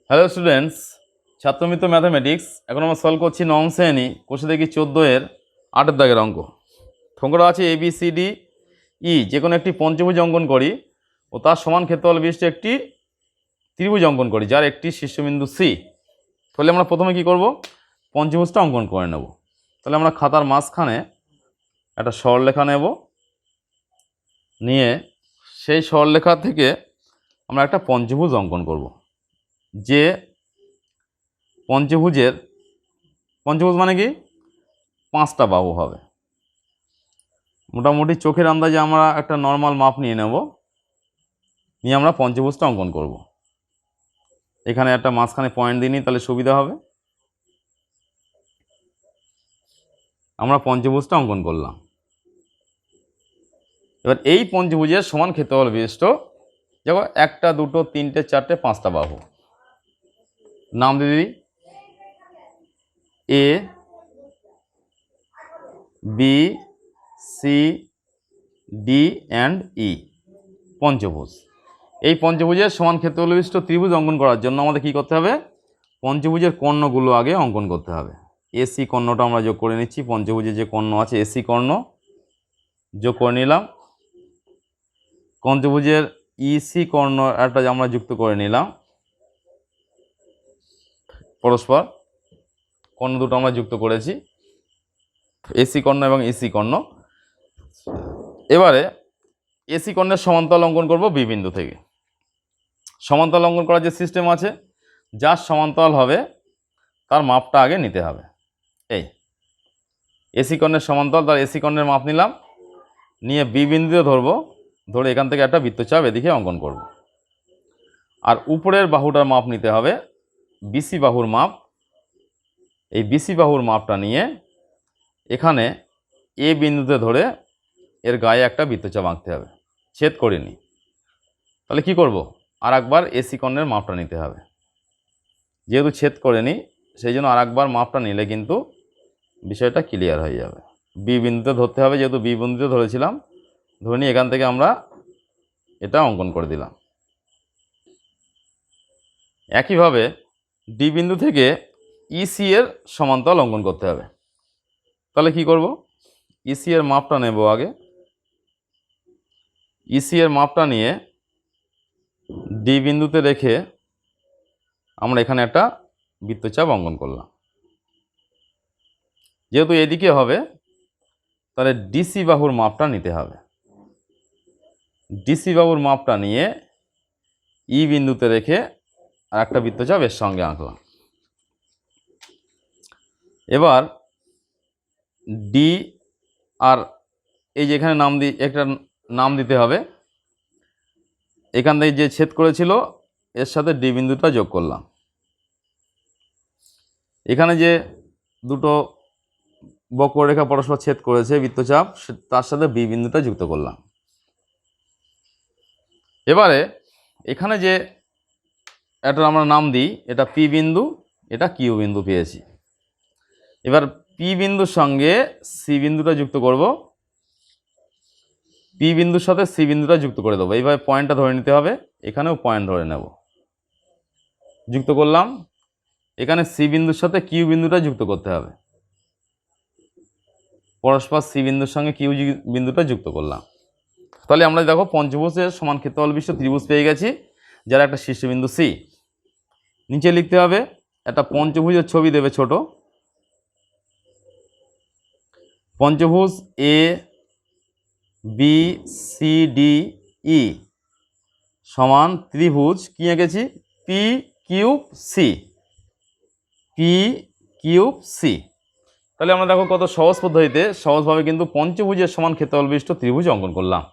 Hello students, ছাত্রমিত্র mathematics. এখন আমরা solve করছি নবম শ্রেণী, কোষে দেখি 14-এর 8-এর দাগের অঙ্ক। অঙ্কটা আছে ABCDE, যে কোনো একটি পঞ্চভুজ অঙ্কন করি ও তার সমান ক্ষেত্রফল বিশিষ্ট একটি ত্রিভুজ অঙ্কন করি যার একটি শীর্ষবিন্দু C। তাহলে আমরা প্রথমে কি করব, পঞ্চভুজটা অঙ্কন করে নেব। তাহলে আমরা খাতার মাঝখানে একটা সরলরেখা নেব, নিয়ে সেই সরলরেখা থেকে আমরা একটা পঞ্চভুজ অঙ্কন করব। যে পঞ্চভুজ মানে কি, 5টা বাহু হবে। মোটামুটি চোখের আন্দাজে আমরা একটা নর্মাল মাপ নিয়ে নেব, নিয়ে আমরা পঞ্চভুজটা অঙ্কন করব। এখানে একটা মাঝখানে পয়েন্ট দিয়ে নিই, তাহলে সুবিধা হবে। আমরা পঞ্চভুজটা অঙ্কন করলাম। এবার এই পঞ্চভুজের সমান ক্ষেত্রফল বিশিষ্ট, দেখো 1টা 2টো 3টে 4টে 5টা বাহু। নাম দিয়ে দিই A, B, C, D and E, পঞ্চভুজ। এই পঞ্চভুজের সমান ক্ষেত্রফল বিশিষ্ট ত্রিভুজ অঙ্কন করার জন্য আমাদের কি করতে হবে, পঞ্চভুজের কর্ণগুলো আগে অঙ্কন করতে হবে। AC কর্ণটা আমরা যোগ করে নিচ্ছি, পঞ্চভুজের যে কর্ণ আছে AC কর্ণ যোগ করে নিলাম। পঞ্চভুজের EC কর্ণ একটা আমরা যুক্ত করে নিলাম, পরস্পর কর্ণ দুটো আমরা যুক্ত করেছি, AC কর্ণ এবং EC কর্ণ। এবারে AC কর্ণের সমান্তরাল অঙ্কন করব B বিন্দু থেকে। সমান্তরাল অঙ্কন করার যে সিস্টেম আছে, যার সমান্তরাল হবে তার মাপটা আগে নিতে হবে। এই AC কর্ণের সমান্তরাল, তার AC কর্ণের মাপ নিলাম, নিয়ে B বিন্দুতে ধরবো, ধরে এখান থেকে একটা বৃত্তচাপ এদিকে অঙ্কন করব। আর উপরের বাহুটার মাপ নিতে হবে, BC বাহুর মাপ। এই BC বাহুর মাপটা নিয়ে এখানে A বিন্দুতে ধরে এর গায়ে একটা বৃত্তচাপ আঁকতে হবে, ছেদ করিনি। তাহলে কি করব, আর একবার AC কর্ণের মাপটা নিতে হবে। যেহেতু ছেদ করেনি, সেই জন্য আর একবার মাপটা নিলে কিন্তু বিষয়টা ক্লিয়ার হয়ে যাবে। B বিন্দুতে ধরতে হবে, যেহেতু B বিন্দুতে ধরেছিলাম, ধরে নিয়ে এখান থেকে আমরা এটা অঙ্কন করে দিলাম। একইভাবে D বিন্দু থেকে EC এর সমান্তরাল অঙ্কন করতে হবে। তাহলে কি করব, EC এর মাপটা নেব আগে। EC এর মাপটা নিয়ে D বিন্দুতে রেখে আমরা এখানে একটা বৃত্তচাপ অঙ্কন করলাম। যেহেতু এদিকে হবে, তাহলে DC বাহুর মাপটা নিতে হবে। DC বাহুর মাপটা নিয়ে E বিন্দুতে রেখে আর একটা বৃত্তচাপ এর সঙ্গে আঁকলাম। এবার D আর এই যে এখানে একটা নাম দিতে হবে। এখান থেকে যে ছেদ করেছিল এর সাথে D বিন্দুটা যোগ করলাম। এখানে যে দুটো বক্ররেখা পরস্পর ছেদ করেছে বৃত্তচাপ, তার সাথে B বিন্দুটা যুক্ত করলাম। এবারে এখানে যে এটা আমরা নাম দিই, এটা P বিন্দু, এটা Q বিন্দু পেয়েছি। এবার P বিন্দুর সঙ্গে C বিন্দুটা যুক্ত করব, P বিন্দুর সাথে C বিন্দুটা যুক্ত করে দেবো। এইভাবে পয়েন্টটা ধরে নিতে হবে, এখানেও পয়েন্ট ধরে নেব, যুক্ত করলাম। এখানে C বিন্দুর সাথে Q বিন্দুটা যুক্ত করতে হবে, পরস্পর C বিন্দুর সঙ্গে Q বিন্দুটা যুক্ত করলাম। তাহলে আমরা দেখো পঞ্চভুজের সমান ক্ষেত্রফল বিশিষ্ট ত্রিভুজ পেয়ে গেছি, যার একটা শীর্ষবিন্দু C। নিচে লিখতে হবে একটা পঞ্চভুজের ছবি দেবে ছোট। পঞ্চভুজ ABCDE সমান ত্রিভুজ কি এঁকেছি, PQC। তাহলে আমরা দেখো কত সহজ পদ্ধতিতে সহজভাবে কিন্তু পঞ্চভুজের সমান ক্ষেত্রফল বিশিষ্ট ত্রিভুজ অঙ্কন করলাম।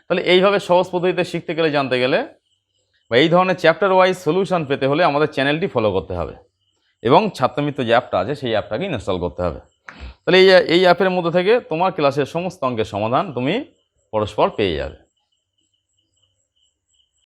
তাহলে এইভাবে সহজ পদ্ধতিতে শিখতে গেলে, জানতে গেলে, বা এই ধরনের চ্যাপ্টার ওয়াইজ সলিউশন পেতে হলে আমাদের চ্যানেলটি ফলো করতে হবে এবং ছাত্রমিত্র যে অ্যাপটা আছে সেই অ্যাপটাকে ইনস্টল করতে হবে। তাহলে এই অ্যাপের মধ্যে থেকে তোমার ক্লাসের সমস্ত অঙ্কের সমাধান তুমি পরস্পর পেয়ে যাবে।